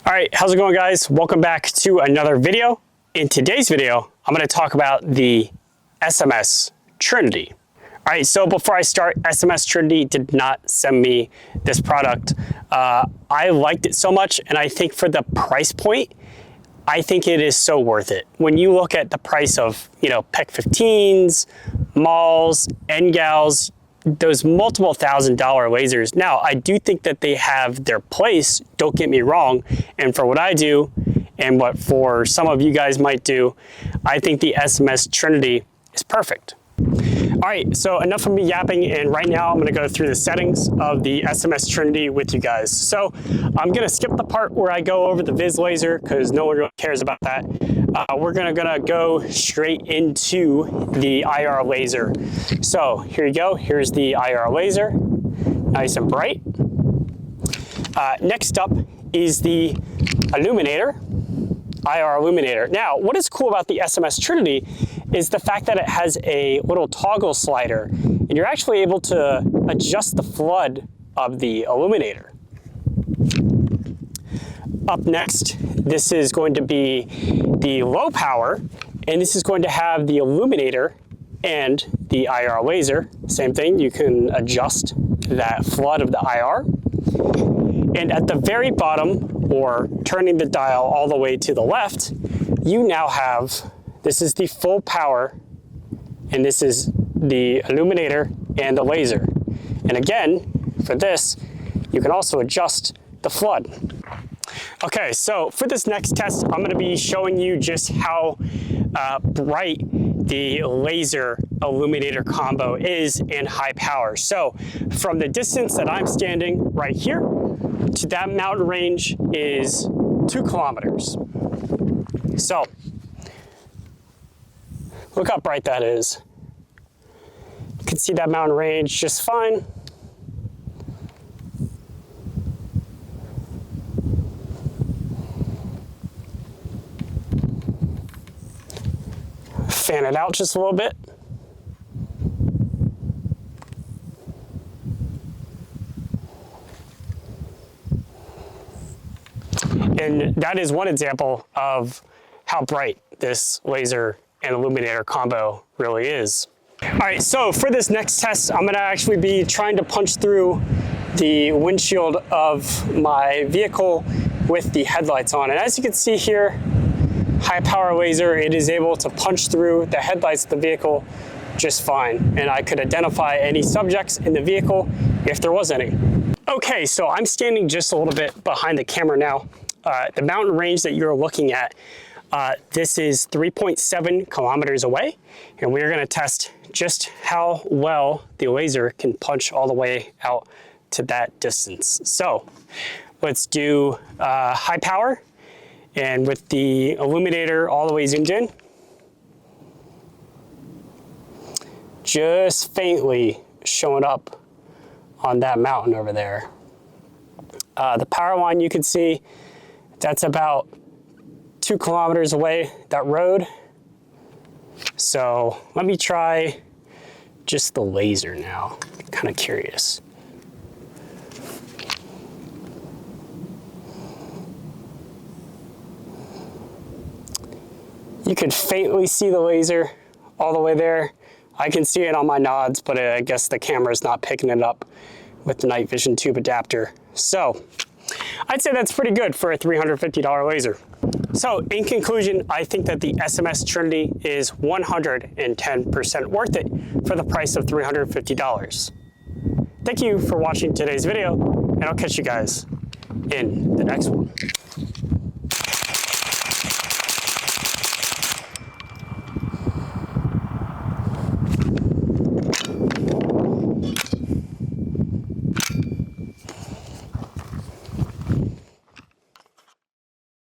All right, how's it going, guys? Welcome back to another video. In today's video, I'm going to talk about the SMS Trinity. All right, so before I start, SMS Trinity did not send me this product. I liked it so much, and I think for the price point, I think it is so worth it. When you look at the price of, PEC 15s, MALs, NGALs, those multiple $1,000 lasers. Now, I do think that they have their place, don't get me wrong, and for what I do, and what for some of you guys might do, I think the SMS Trinity is perfect. All right, so enough of me yapping, and right now I'm gonna go through the settings of the SMS Trinity with you guys. So I'm gonna skip the part where I go over the Viz laser because no one really cares about that. We're gonna go straight into the IR laser. So here you go, here's the IR laser, nice and bright. Next up is the illuminator, IR illuminator. Now, what is cool about the SMS Trinity is the fact that it has a little toggle slider, and you're actually able to adjust the flood of the illuminator. Up next, this is going to be the low power, and this is going to have the illuminator and the IR laser. Same thing, you can adjust that flood of the IR. And at the very bottom, or turning the dial all the way to the left, you now have, this is the full power, and this is the illuminator and the laser. And again, for this, you can also adjust the flood. Okay, so for this next test, I'm gonna be showing you just how bright the laser illuminator combo is in high power. So from the distance that I'm standing right here to that mountain range is 2 kilometers. So look how bright that is. You can see that mountain range just fine. Fan it out just a little bit. And that is one example of how bright this laser and illuminator combo really is. All right, so for this next test, I'm gonna actually be trying to punch through the windshield of my vehicle with the headlights on. And as you can see here, high power laser, it is able to punch through the headlights of the vehicle just fine. And I could identify any subjects in the vehicle if there was any. Okay, so I'm standing just a little bit behind the camera now. The mountain range that you're looking at, this is 3.7 kilometers away, and we're gonna test just how well the laser can punch all the way out to that distance. So let's do high power, and with the illuminator all the way zoomed in, just faintly showing up on that mountain over there. The power line, you can see, that's about 2 kilometers away, that road. So let me try just the laser now. Kind of curious. You could faintly see the laser all the way there. I can see it on my nods, but I guess the camera's not picking it up with the night vision tube adapter. So I'd say that's pretty good for a $350 laser. So in conclusion, I think that the SMS Trinity is 110% worth it for the price of $350. Thank you for watching today's video, and I'll catch you guys in the next one.